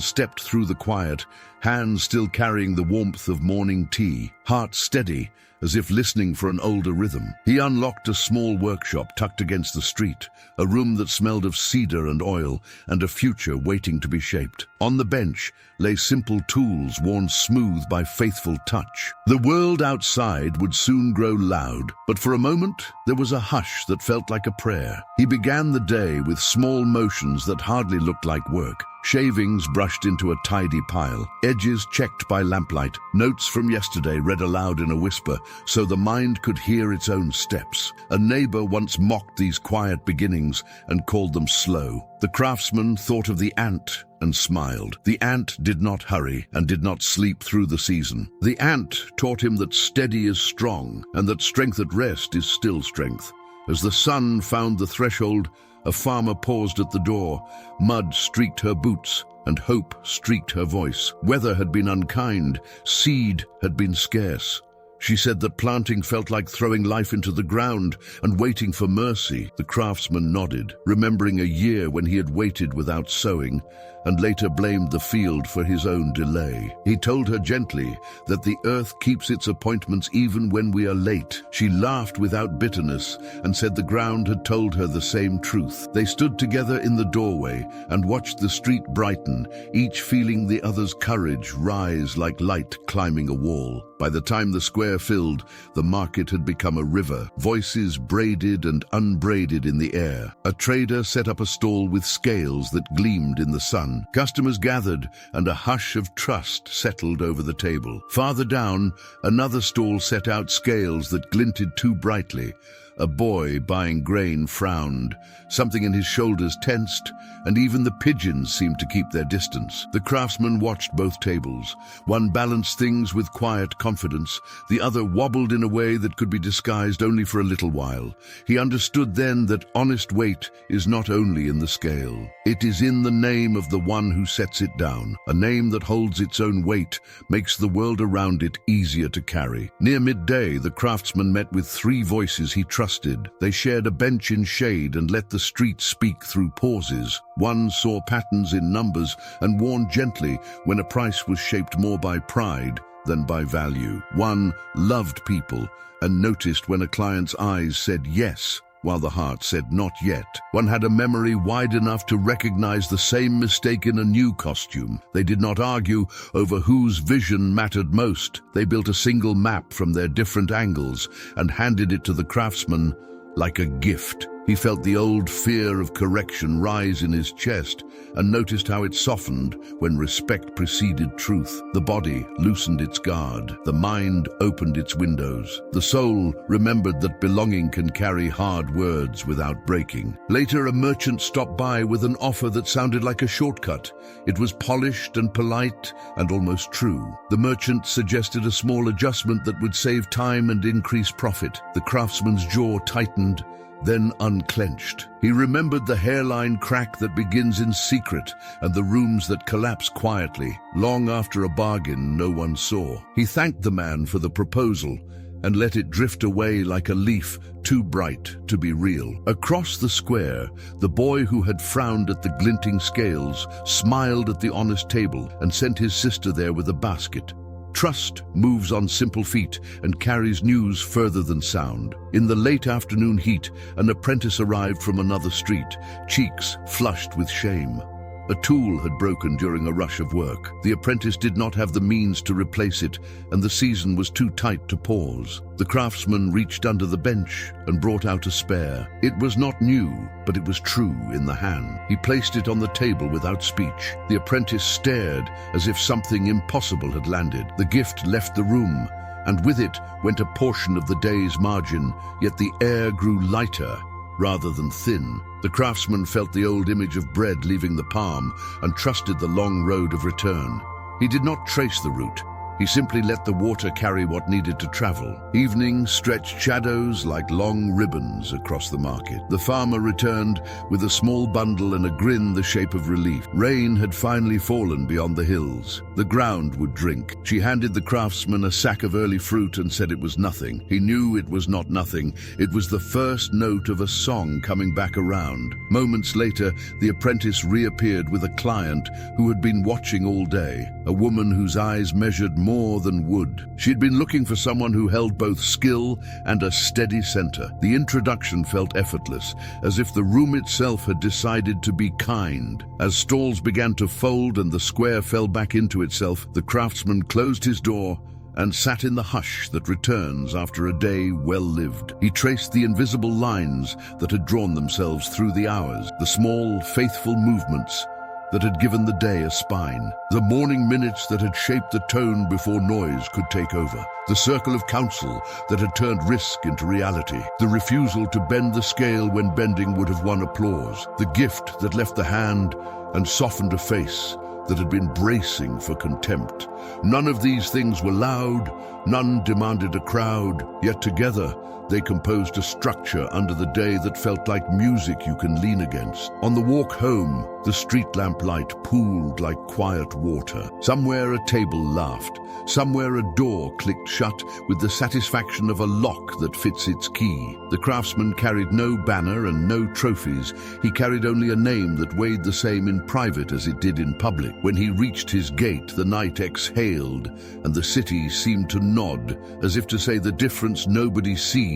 stepped through the quiet, hands still carrying the warmth of morning tea, heart steady, as if listening for an older rhythm. He unlocked a small workshop tucked against the street, a room that smelled of cedar and oil, and a future waiting to be shaped. On the bench lay simple tools worn smooth by faithful touch. The world outside would soon grow loud, but for a moment there was a hush that felt like a prayer. He began the day with small motions that hardly looked like work. Shavings brushed into a tidy pile, edges checked by lamplight, notes from yesterday read aloud in a whisper so the mind could hear its own steps. A neighbor once mocked these quiet beginnings and called them slow. The craftsman thought of the ant and smiled. The ant did not hurry and did not sleep through the season. The ant taught him that steady is strong and that strength at rest is still strength. As the sun found the threshold, a farmer paused at the door. Mud streaked her boots, and hope streaked her voice. Weather had been unkind, seed had been scarce. She said that planting felt like throwing life into the ground and waiting for mercy. The craftsman nodded, remembering a year when he had waited without sowing, and later blamed the field for his own delay. He told her gently that the earth keeps its appointments even when we are late. She laughed without bitterness and said the ground had told her the same truth. They stood together in the doorway and watched the street brighten, each feeling the other's courage rise like light climbing a wall. By the time the square filled, the market had become a river, voices braided and unbraided in the air. A trader set up a stall with scales that gleamed in the sun. Customers gathered, and a hush of trust settled over the table. Farther down, another stall set out scales that glinted too brightly. A boy buying grain frowned. Something in his shoulders tensed, and even the pigeons seemed to keep their distance. The craftsman watched both tables. One balanced things with quiet confidence. The other wobbled in a way that could be disguised only for a little while. He understood then that honest weight is not only in the scale. It is in the name of the one who sets it down. A name that holds its own weight makes the world around it easier to carry. Near midday, the craftsman met with 3 voices he trusted. They shared a bench in shade and let the street speak through pauses. One saw patterns in numbers and warned gently when a price was shaped more by pride than by value. One loved people and noticed when a client's eyes said yes, while the heart said not yet. One had a memory wide enough to recognize the same mistake in a new costume. They did not argue over whose vision mattered most. They built a single map from their different angles and handed it to the craftsman like a gift. He felt the old fear of correction rise in his chest and noticed how it softened when respect preceded truth. The body loosened its guard. The mind opened its windows. The soul remembered that belonging can carry hard words without breaking. Later, a merchant stopped by with an offer that sounded like a shortcut. It was polished and polite and almost true. The merchant suggested a small adjustment that would save time and increase profit. The craftsman's jaw tightened, then unclenched. He remembered the hairline crack that begins in secret and the rooms that collapse quietly, long after a bargain no one saw. He thanked the man for the proposal and let it drift away like a leaf too bright to be real. Across the square, the boy who had frowned at the glinting scales smiled at the honest table and sent his sister there with a basket. Trust moves on simple feet and carries news further than sound. In the late afternoon heat, an apprentice arrived from another street, cheeks flushed with shame. A tool had broken during a rush of work. The apprentice did not have the means to replace it, and the season was too tight to pause. The craftsman reached under the bench and brought out a spare. It was not new, but it was true in the hand. He placed it on the table without speech. The apprentice stared as if something impossible had landed. The gift left the room, and with it went a portion of the day's margin, yet the air grew lighter rather than thin. The craftsman felt the old image of bread leaving the palm and trusted the long road of return. He did not trace the route. He simply let the water carry what needed to travel. Evening stretched shadows like long ribbons across the market. The farmer returned with a small bundle and a grin the shape of relief. Rain had finally fallen beyond the hills. The ground would drink. She handed the craftsman a sack of early fruit and said it was nothing. He knew it was not nothing. It was the first note of a song coming back around. Moments later, the apprentice reappeared with a client who had been watching all day, a woman whose eyes measured more than wood. She'd been looking for someone who held both skill and a steady center. The introduction felt effortless, as if the room itself had decided to be kind. As stalls began to fold and the square fell back into itself, the craftsman closed his door and sat in the hush that returns after a day well lived. He traced the invisible lines that had drawn themselves through the hours, the small, faithful movements that had given the day a spine, the morning minutes that had shaped the tone before noise could take over, the circle of counsel that had turned risk into reality, the refusal to bend the scale when bending would have won applause, the gift that left the hand and softened a face that had been bracing for contempt. None of these things were loud, none demanded a crowd, yet together they composed a structure under the day that felt like music you can lean against. On the walk home, the street lamp light pooled like quiet water. Somewhere a table laughed. Somewhere a door clicked shut with the satisfaction of a lock that fits its key. The craftsman carried no banner and no trophies. He carried only a name that weighed the same in private as it did in public. When he reached his gate, the night exhaled, and the city seemed to nod, as if to say the difference nobody sees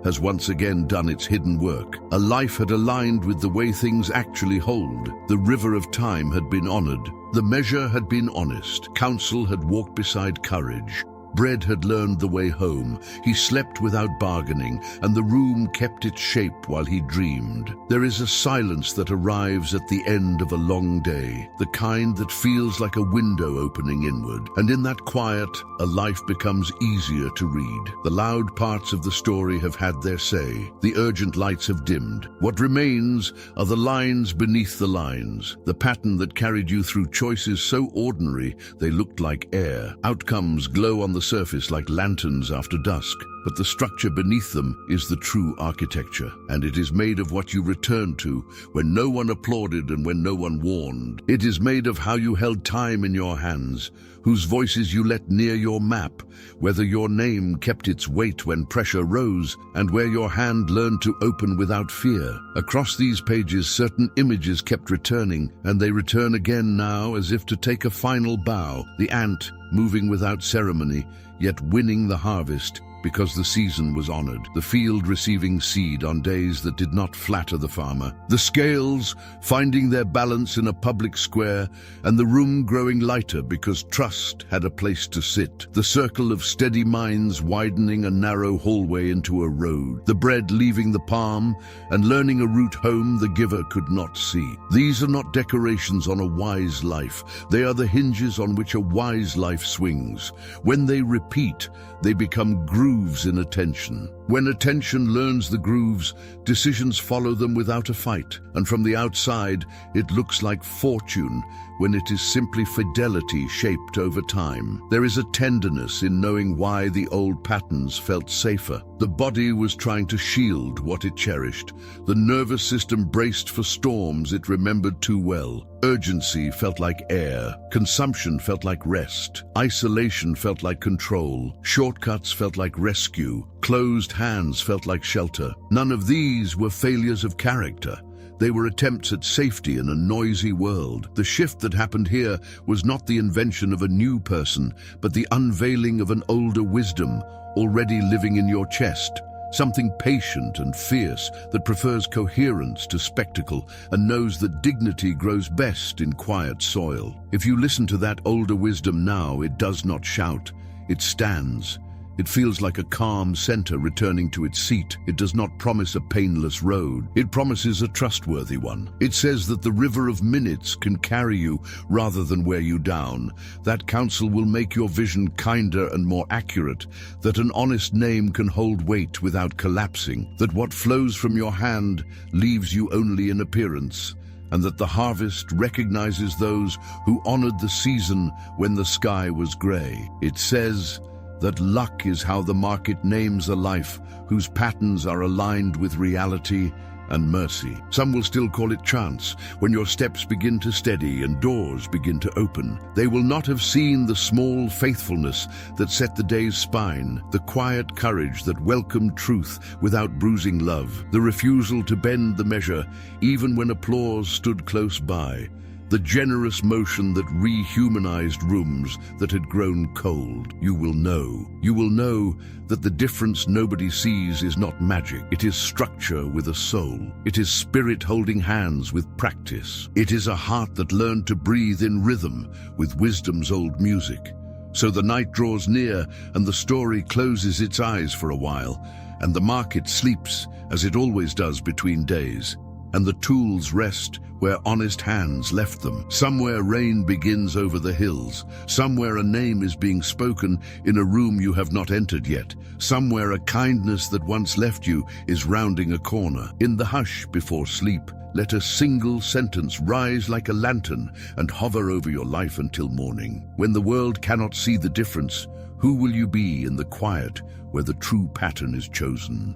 has once again done its hidden work. A life had aligned with the way things actually hold. The river of time had been honored. The measure had been honest. Counsel had walked beside courage. Bread had learned the way home. He slept without bargaining, and the room kept its shape while he dreamed. There is a silence that arrives at the end of a long day, the kind that feels like a window opening inward. And in that quiet, a life becomes easier to read. The loud parts of the story have had their say. The urgent lights have dimmed. What remains are the lines beneath the lines, the pattern that carried you through choices so ordinary they looked like air. Outcomes glow on the surface like lanterns after dusk, but the structure beneath them is the true architecture, and it is made of what you return to when no one applauded and when no one warned. It is made of how you held time in your hands, whose voices you let near your map, whether your name kept its weight when pressure rose, and where your hand learned to open without fear. Across these pages, certain images kept returning, and they return again now as if to take a final bow. The ant, moving without ceremony, yet winning the harvest, because the season was honored, the field receiving seed on days that did not flatter the farmer, the scales finding their balance in a public square, and the room growing lighter because trust had a place to sit, the circle of steady minds widening a narrow hallway into a road, the bread leaving the palm and learning a route home the giver could not see. These are not decorations on a wise life. They are the hinges on which a wise life swings. When they repeat, they become grooves in attention. When attention learns the grooves, decisions follow them without a fight, and from the outside, it looks like fortune when it is simply fidelity shaped over time. There is a tenderness in knowing why the old patterns felt safer. The body was trying to shield what it cherished. The nervous system braced for storms it remembered too well. Urgency felt like air. Consumption felt like rest. Isolation felt like control. Shortcuts felt like rescue. Closed hands felt like shelter. None of these were failures of character. They were attempts at safety in a noisy world. The shift that happened here was not the invention of a new person, but the unveiling of an older wisdom already living in your chest. Something patient and fierce that prefers coherence to spectacle and knows that dignity grows best in quiet soil. If you listen to that older wisdom now, it does not shout. It stands. It feels like a calm center returning to its seat. It does not promise a painless road. It promises a trustworthy one. It says that the river of minutes can carry you rather than wear you down. That counsel will make your vision kinder and more accurate. That an honest name can hold weight without collapsing. That what flows from your hand leaves you only in appearance. And that the harvest recognizes those who honored the season when the sky was gray. It says that luck is how the market names a life whose patterns are aligned with reality and mercy. Some will still call it chance. When your steps begin to steady and doors begin to open, they will not have seen the small faithfulness that set the day's spine, the quiet courage that welcomed truth without bruising love, the refusal to bend the measure even when applause stood close by, the generous motion that rehumanized rooms that had grown cold. You will know that the difference nobody sees is not magic. It is structure with a soul. It is spirit holding hands with practice. It is a heart that learned to breathe in rhythm with wisdom's old music. So the night draws near and the story closes its eyes for a while, and the market sleeps as it always does between days, and the tools rest where honest hands left them. Somewhere rain begins over the hills. Somewhere a name is being spoken in a room you have not entered yet. Somewhere a kindness that once left you is rounding a corner. In the hush before sleep, let a single sentence rise like a lantern and hover over your life until morning. When the world cannot see the difference, who will you be in the quiet where the true pattern is chosen?